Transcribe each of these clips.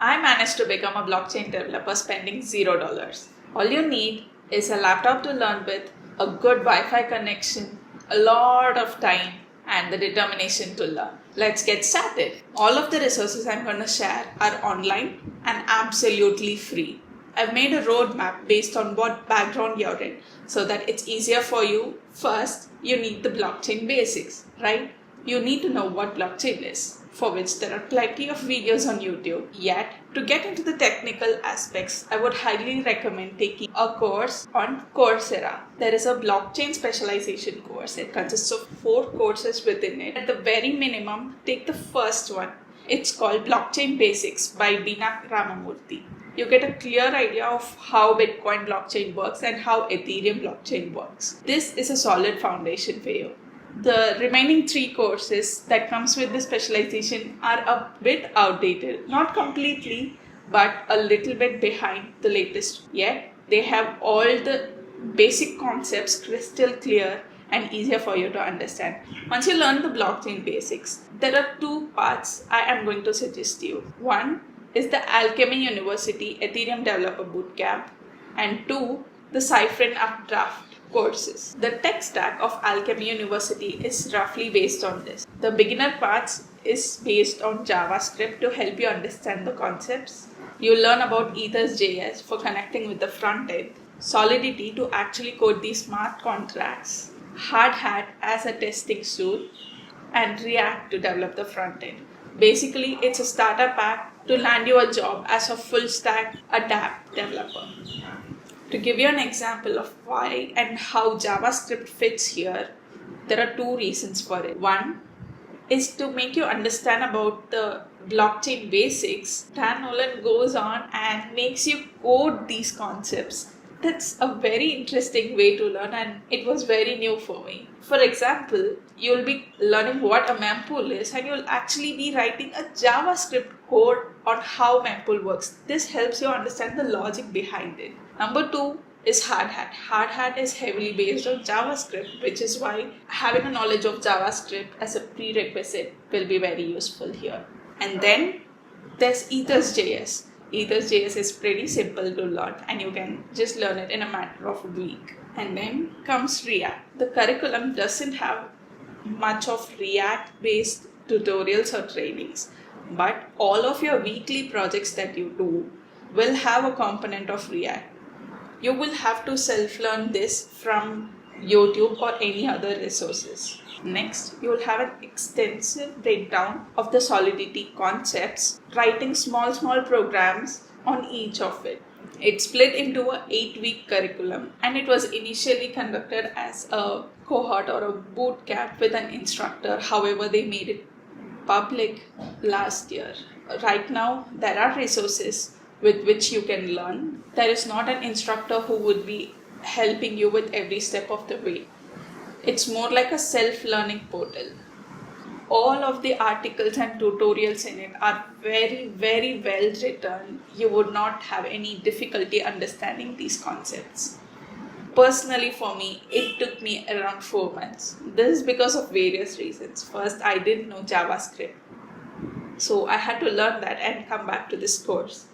I managed to become a blockchain developer spending $0. All you need is a laptop to learn with, a good Wi-Fi connection, a lot of time, and the determination to learn. Let's get started. All of the resources I'm going to share are online and absolutely free. I've made a roadmap based on what background you're in so that it's easier for you. First, you need the blockchain basics, right? You need to know what blockchain is, for which there are plenty of videos on YouTube. Yet, to get into the technical aspects, I would highly recommend taking a course on Coursera. There is a blockchain specialization course. It consists of 4 courses within it. At the very minimum, take the first one. It's called Blockchain Basics by Bina Ramamurthy. You get a clear idea of how Bitcoin blockchain works and how Ethereum blockchain works. This is a solid foundation for you. The remaining 3 courses that comes with the specialization are a bit outdated, not completely, but a little bit behind the latest. Yet they have all the basic concepts crystal clear and easier for you to understand. Once you learn the blockchain basics, there are 2 parts I am going to suggest you. One is the Alchemy University Ethereum Developer Bootcamp, and 2, the Cyphon updraft courses. The tech stack of Alchemy University is roughly based on this. The beginner parts is based on JavaScript to help you understand the concepts. You learn about Ethers.js for connecting with the front end, Solidity to actually code these smart contracts, Hard Hat as a testing suite, and React to develop the front end. Basically, it's a starter pack to land you a job as a full stack adapt developer. To give you an example of why and how JavaScript fits here, there are 2 reasons for it. One is to make you understand about the blockchain basics. Dan Nolan goes on and makes you code these concepts. That's a very interesting way to learn, and it was very new for me. For example, you'll be learning what a mempool is, and you'll actually be writing a JavaScript code on how mempool works. This helps you understand the logic behind it. Number 2 is Hard Hat. Hard Hat is heavily based on JavaScript, which is why having a knowledge of JavaScript as a prerequisite will be very useful here. And then there's Ethers.js. Ethers.js is pretty simple to learn, and you can just learn it in a matter of a week. And then comes React. The curriculum doesn't have much of React-based tutorials or trainings, but all of your weekly projects that you do will have a component of React. You will have to self-learn this from YouTube or any other resources. Next, you will have an extensive breakdown of the Solidity concepts, writing small programs on each of it. It's split into a 8-week curriculum, and it was initially conducted as a cohort or a boot camp with an instructor. However, they made it public last year. Right now, there are resources with which you can learn. There is not an instructor who would be helping you with every step of the way. It's more like a self-learning portal. All of the articles and tutorials in it are very, very well written. You would not have any difficulty understanding these concepts. Personally, for me, it took me around 4 months. This is because of various reasons. First, I didn't know JavaScript, so I had to learn that and come back to this course.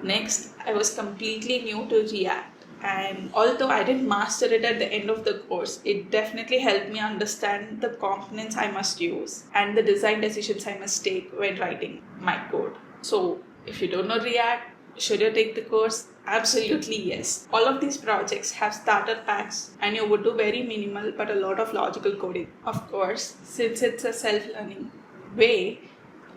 Next, I was completely new to React, and although I didn't master it at the end of the course, it definitely helped me understand the components I must use and the design decisions I must take when writing my code. So, if you don't know React, should you take the course? Absolutely yes. All of these projects have starter packs, and you would do very minimal but a lot of logical coding. Of course, since it's a self-learning way,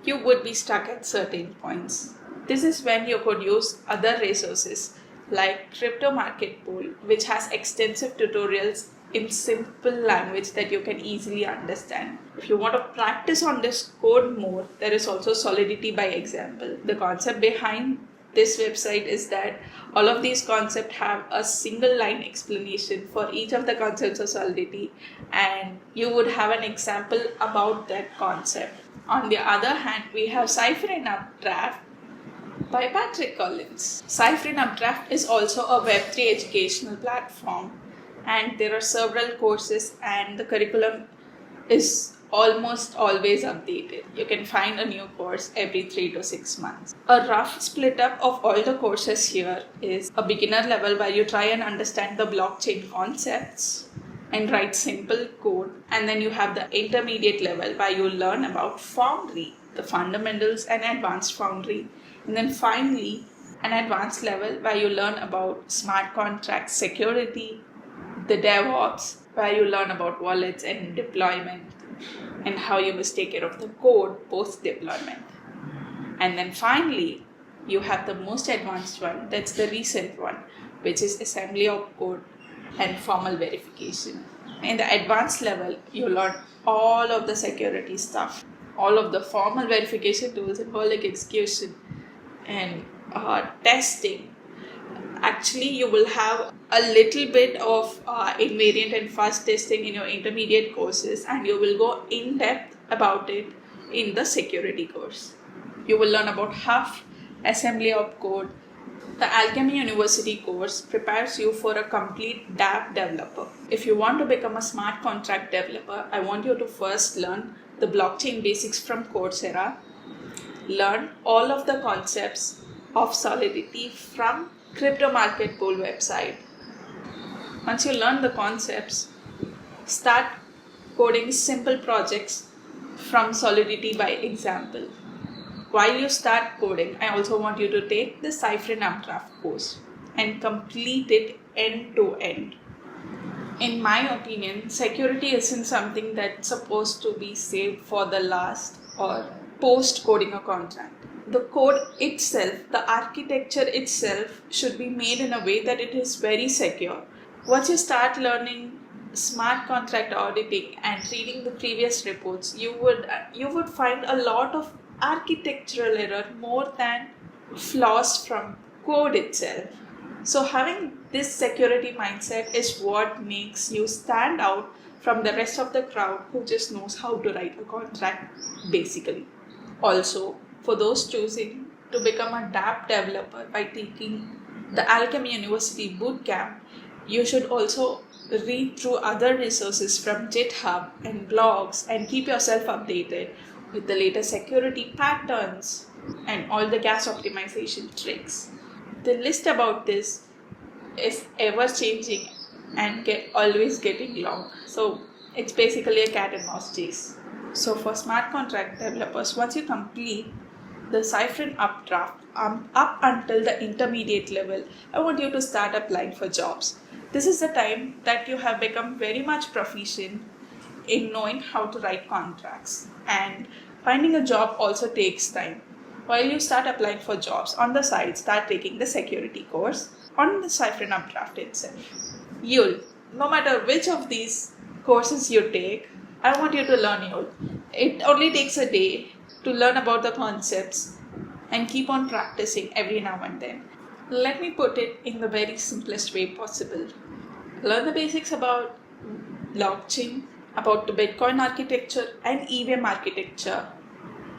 you would be stuck at certain points. This is when you could use other resources like Crypto Market Pool, which has extensive tutorials in simple language that you can easily understand. If you want to practice on this code more, there is also Solidity by example. The concept behind this website is that all of these concepts have a single line explanation for each of the concepts of Solidity, and you would have an example about that concept. On the other hand, we have Cyphon Updraft by Patrick Collins. Cyphon Updraft is also a Web3 educational platform, and there are several courses, and the curriculum is almost always updated. You can find a new course every 3 to 6 months. A rough split up of all the courses here is a beginner level where you try and understand the blockchain concepts and write simple code, and then you have the intermediate level where you learn about Foundry, the fundamentals and advanced Foundry, and then finally an advanced level where you learn about smart contract security, the DevOps, where you learn about wallets and deployment and how you must take care of the code post deployment. And then finally you have the most advanced one, that's the recent one, which is assembly of code and formal verification. In the advanced level, you learn all of the security stuff, all of the formal verification tools, and symbolic execution and testing. Actually, you will have a little bit of invariant and fuzz testing in your intermediate courses, and you will go in depth about it in the security course. You will learn about Huff, assembly of code. The Alchemy University course prepares you for a complete dApp developer. If you want to become a smart contract developer, I want you to first learn the blockchain basics from Coursera, learn all of the concepts of Solidity from Crypto Market Pool website. Once you learn the concepts, start coding simple projects from Solidity by example. While you start coding, I also want you to take the Cyphon updraft course and complete it end to end. In my opinion, security isn't something that's supposed to be saved for the last or post coding a contract. The code itself, the architecture itself should be made in a way that it is very secure. Once you start learning smart contract auditing and reading the previous reports, you would find a lot of architectural error more than flaws from code itself. So having this security mindset is what makes you stand out from the rest of the crowd who just knows how to write a contract basically. Also, for those choosing to become a dApp developer by taking the Alchemy University bootcamp, you should also read through other resources from GitHub and blogs and keep yourself updated with the latest security patterns and all the gas optimization tricks. The list about this is ever changing and always getting long. So it's basically a cat and mouse chase. So for smart contract developers, once you complete the Cyphon updraft up until the intermediate level, I want you to start applying for jobs. This is the time that you have become very much proficient in knowing how to write contracts, and finding a job also takes time. While you start applying for jobs, on the side start taking the security course on the Cyphon updraft itself. No matter which of these courses you take, I want you to learn YOL. It only takes a day to learn about the concepts and keep on practicing every now and then. Let me put it in the very simplest way possible. Learn the basics about blockchain, about the Bitcoin architecture and EVM architecture.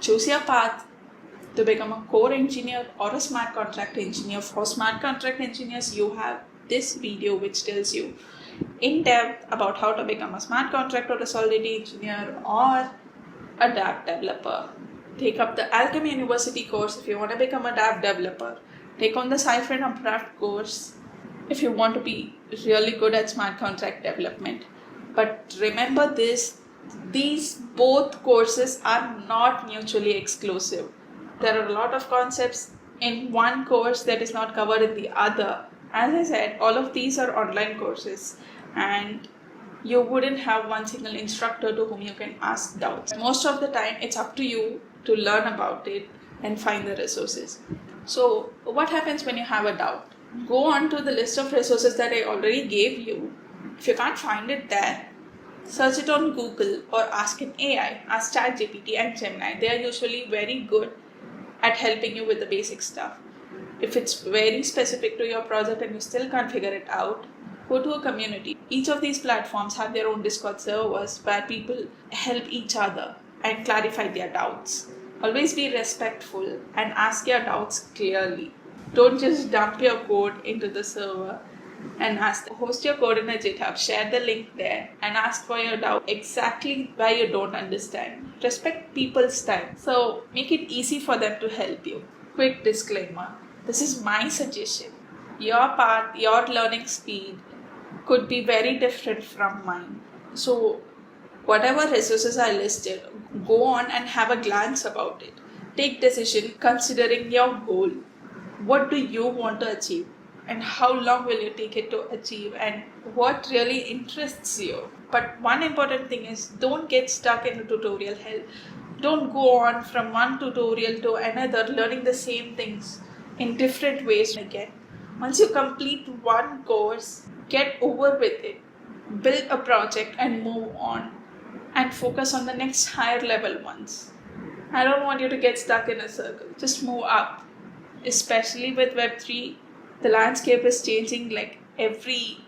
Choose your path to become a core engineer or a smart contract engineer. For smart contract engineers, you have this video which tells you in depth about how to become a smart contract or a Solidity engineer or a dApp developer. Take up the Alchemy University course if you want to become a dApp developer. Take on the Cyphon updraft course if you want to be really good at smart contract development. But remember this, these both courses are not mutually exclusive. There are a lot of concepts in one course that is not covered in the other. As I said, all of these are online courses and you wouldn't have one single instructor to whom you can ask doubts. Most of the time, it's up to you to learn about it and find the resources. So what happens when you have a doubt? Go on to the list of resources that I already gave you. If you can't find it there, search it on Google or ask an AI, ask ChatGPT and Gemini. They are usually very good at helping you with the basic stuff. If it's very specific to your project and you still can't figure it out, go to a community. Each of these platforms have their own Discord servers where people help each other and clarify their doubts. Always be respectful and ask your doubts clearly. Don't just dump your code into the server and ask them. Host your code in a GitHub, share the link there, and ask for your doubt exactly why you don't understand. Respect people's time, so make it easy for them to help you. Quick disclaimer, this is my suggestion. Your path, your learning speed could be very different from mine. So whatever resources I listed, go on and have a glance about it. Take decision considering your goal. What do you want to achieve? And how long will you take it to achieve? And what really interests you? But one important thing is, don't get stuck in a tutorial hell. Don't go on from one tutorial to another learning the same things in different ways again. Once you complete one course, get over with it. Build a project and move on. And focus on the next higher level ones. I don't want you to get stuck in a circle. Just move up. Especially with Web3, the landscape is changing like every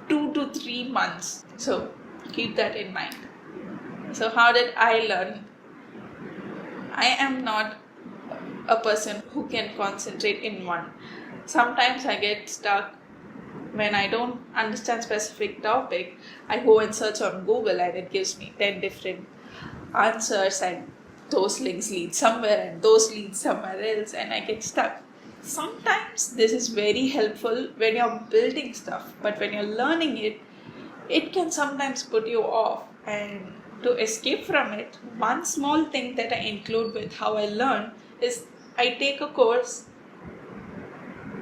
2 to 3 months. So keep that in mind. So how did I learn? I am not a person who can concentrate in one. Sometimes I get stuck when I don't understand specific topic. I go and search on Google and it gives me 10 different answers, and those links lead somewhere and those lead somewhere else, and I get stuck. Sometimes this is very helpful when you're building stuff, but when you're learning it, it can sometimes put you off. And to escape from it, one small thing that I include with how I learn is I take a course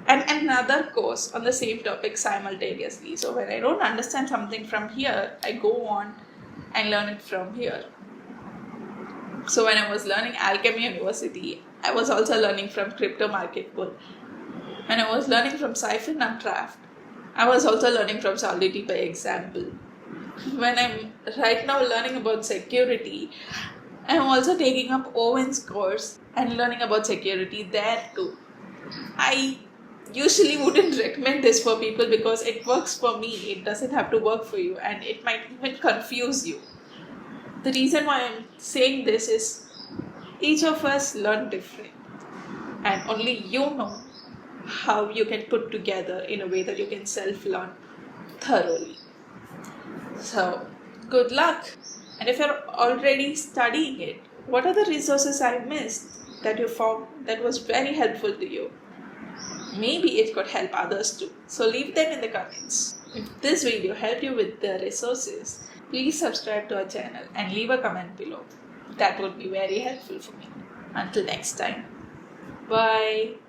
and another course on the same topic simultaneously. So when I don't understand something from here, I go on and learn it from here. So when I was learning Alchemy University, I was also learning from Crypto Market Pool. When I was learning from Cyphon updraft, I was also learning from Solidity by example. When I'm right now learning about security, I'm also taking up Owen's course and learning about security there too. I usually wouldn't recommend this for people because it works for me. It doesn't have to work for you, and it might even confuse you. The reason why I'm saying this is each of us learn different, and only you know how you can put together in a way that you can self-learn thoroughly. So good luck. And if you're already studying it, what are the resources I missed that you found that was very helpful to you? Maybe it could help others too. So leave them in the comments. If this video helped you with the resources, please subscribe to our channel and leave a comment below. That would be very helpful for me. Until next time. Bye.